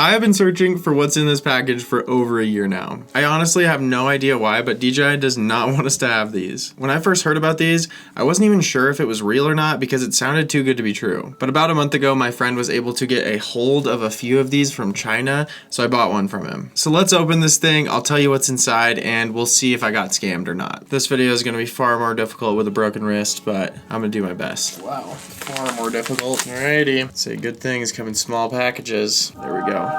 I have been searching for what's in this package for over a year now. I honestly have no idea why, but DJI does not want us to have these. When I first heard about these, I wasn't even sure if it was real or not because it sounded too good to be true. But about a month ago, my friend was able to get a hold of a few of these from China, so I bought one from him. So let's open this thing, I'll tell you what's inside, and we'll see if I got scammed or not. This video is gonna be far more difficult with a broken wrist, but I'm gonna do my best. Wow, far more difficult. Alrighty, say good things come in small packages. There we go.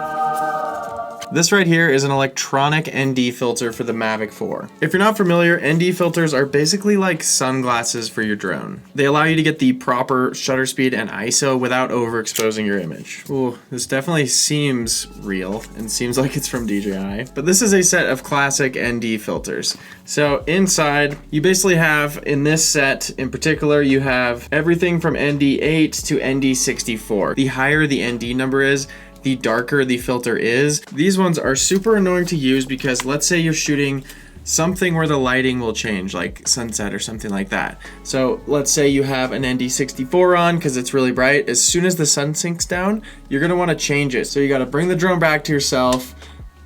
This right here is an electronic ND filter for the Mavic 4. If you're not familiar, ND filters are basically like sunglasses for your drone. They allow you to get the proper shutter speed and ISO without overexposing your image. Ooh, this definitely seems real and seems like it's from DJI. But this is a set of classic ND filters. So inside, you basically have, in this set in particular, you have everything from ND8 to ND64. The higher the ND number is, the darker the filter is. These ones are super annoying to use because let's say you're shooting something where the lighting will change, like sunset or something like that. So let's say you have an ND64 on because it's really bright. As soon as the sun sinks down, you're gonna wanna change it. So you gotta bring the drone back to yourself,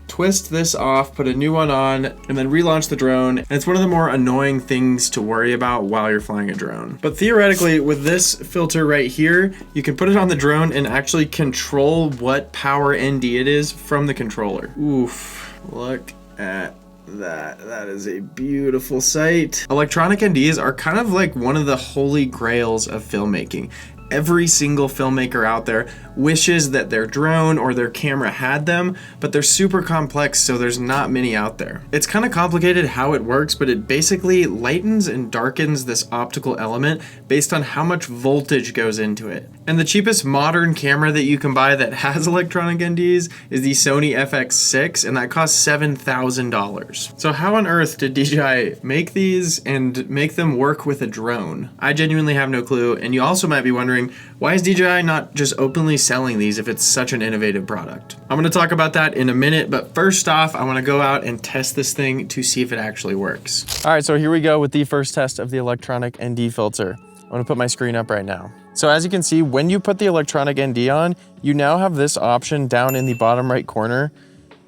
twist this off, put a new one on, and then relaunch the drone. And it's one of the more annoying things to worry about while you're flying a drone. But theoretically, with this filter right here, you can put it on the drone and actually control what power ND it is from the controller. Oof, look at that. That is a beautiful sight. Electronic NDs are kind of like one of the holy grails of filmmaking. Every single filmmaker out there wishes that their drone or their camera had them, but they're super complex, so there's not many out there. It's kind of complicated how it works, but it basically lightens and darkens this optical element based on how much voltage goes into it. And the cheapest modern camera that you can buy that has electronic NDs is the Sony FX6, and that costs $7,000. So how on earth did DJI make these and make them work with a drone? I genuinely have no clue, and you also might be wondering, why is DJI not just openly selling these if it's such an innovative product? I'm going to talk about that in a minute, but first off, I want to go out and test this thing to see if it actually works. All right, so here we go with the first test of the electronic ND filter. I'm going to put my screen up right now. So as you can see, when you put the electronic ND on, you now have this option down in the bottom right corner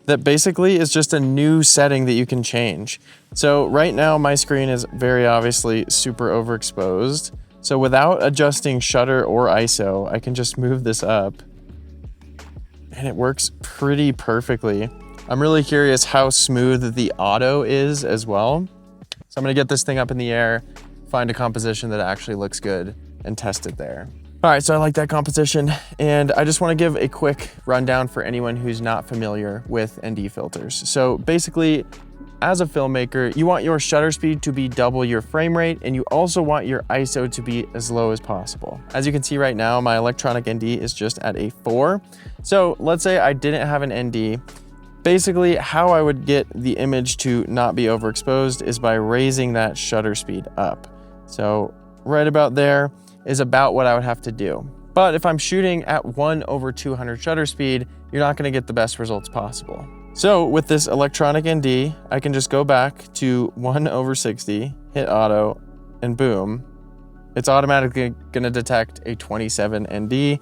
that basically is just a new setting that you can change. So right now my screen is very obviously super overexposed. So without adjusting shutter or ISO, I can just move this up and it works pretty perfectly. I'm really curious how smooth the auto is as well. So I'm gonna get this thing up in the air, find a composition that actually looks good and test it there. All right, so I like that composition, and I just wanna give a quick rundown for anyone who's not familiar with ND filters. So basically, as a filmmaker, you want your shutter speed to be double your frame rate, and you also want your ISO to be as low as possible. As you can see right now, my electronic ND is just at a 4. So let's say I didn't have an ND. Basically, how I would get the image to not be overexposed is by raising that shutter speed up. So right about there is about what I would have to do. But if I'm shooting at 1/200 shutter speed, you're not gonna get the best results possible. So with this electronic ND, I can just go back to 1/60, hit auto, and boom, it's automatically gonna detect a 27 ND,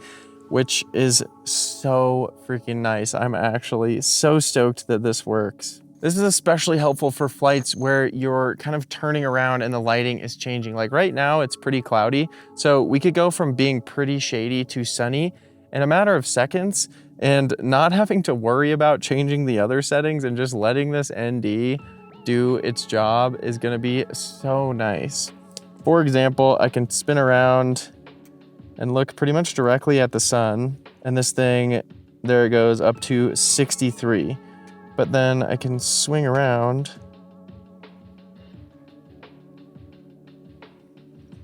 which is so freaking nice. I'm actually so stoked that this works. This is especially helpful for flights where you're kind of turning around and the lighting is changing. Like right now, it's pretty cloudy. So we could go from being pretty shady to sunny in a matter of seconds, and not having to worry about changing the other settings and just letting this ND do its job is gonna be so nice. For example, I can spin around and look pretty much directly at the sun, and this thing, there it goes, up to 63. But then I can swing around.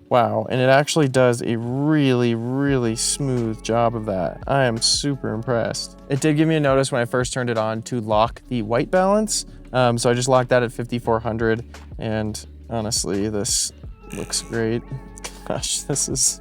Wow, and it actually does a really, really smooth job of that. I am super impressed. It did give me a notice when I first turned it on to lock the white balance. So I just locked that at 5400, and honestly, this looks great. Gosh, this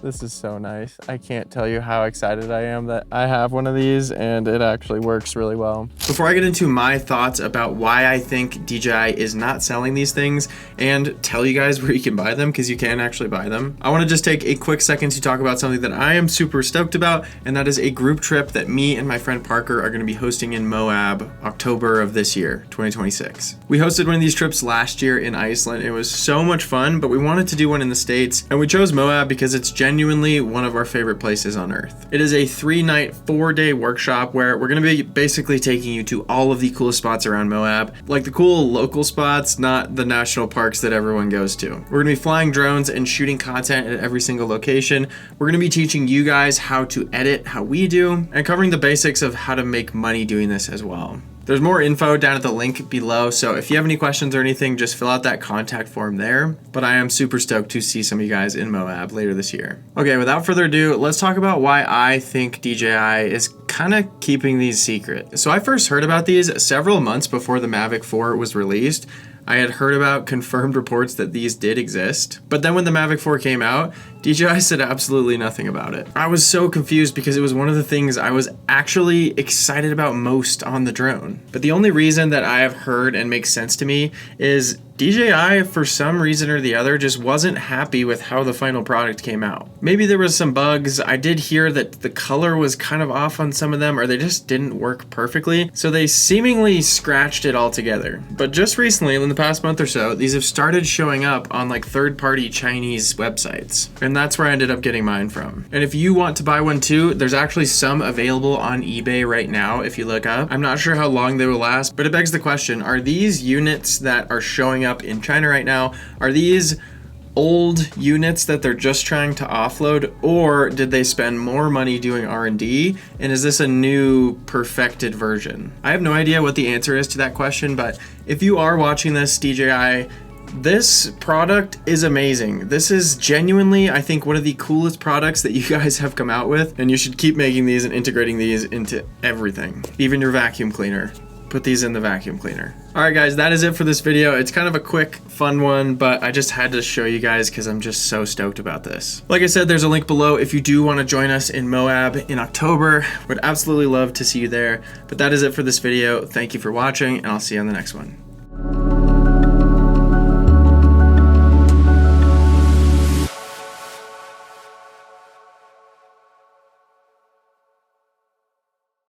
This is so nice. I can't tell you how excited I am that I have one of these and it actually works really well. Before I get into my thoughts about why I think DJI is not selling these things and tell you guys where you can buy them, because you can actually buy them, I want to just take a quick second to talk about something that I am super stoked about, and that is a group trip that me and my friend Parker are going to be hosting in Moab October of this year, 2026. We hosted one of these trips last year in Iceland. It was so much fun, but we wanted to do one in the States, and we chose Moab because it's genuinely one of our favorite places on earth. It is a 3-night, 4-day workshop where we're going to be basically taking you to all of the coolest spots around Moab, like the cool local spots, not the national parks that everyone goes to. We're going to be flying drones and shooting content at every single location. We're going to be teaching you guys how to edit how we do, and covering the basics of how to make money doing this as well. There's more info down at the link below, so if you have any questions or anything, just fill out that contact form there. But I am super stoked to see some of you guys in Moab later this year. Okay, without further ado, let's talk about why I think DJI is kind of keeping these secret. So I first heard about these several months before the Mavic 4 was released. I had heard about confirmed reports that these did exist, but then when the Mavic 4 came out, DJI said absolutely nothing about it. I was so confused because it was one of the things I was actually excited about most on the drone. But the only reason that I have heard and makes sense to me is DJI, for some reason or the other, just wasn't happy with how the final product came out. Maybe there was some bugs. I did hear that the color was kind of off on some of them, or they just didn't work perfectly, so they seemingly scratched it all together. But just recently, in the past month or so, these have started showing up on like third-party Chinese websites, and that's where I ended up getting mine from. And if you want to buy one too, there's actually some available on eBay right now if you look up. I'm not sure how long they will last, but it begs the question, are these units that are showing up in China right now, are these old units that they're just trying to offload, or did they spend more money doing R&D, and is this a new perfected version? I have no idea what the answer is to that question, but if you are watching this, DJI, this product is amazing. This is genuinely, I think, one of the coolest products that you guys have come out with, and you should keep making these and integrating these into everything, even your vacuum cleaner. Put these in the vacuum cleaner. All right, guys, that is it for this video. It's kind of a quick, fun one, but I just had to show you guys because I'm just so stoked about this. Like I said, there's a link below if you do want to join us in Moab in October. Would absolutely love to see you there. But that is it for this video. Thank you for watching, and I'll see you on the next one.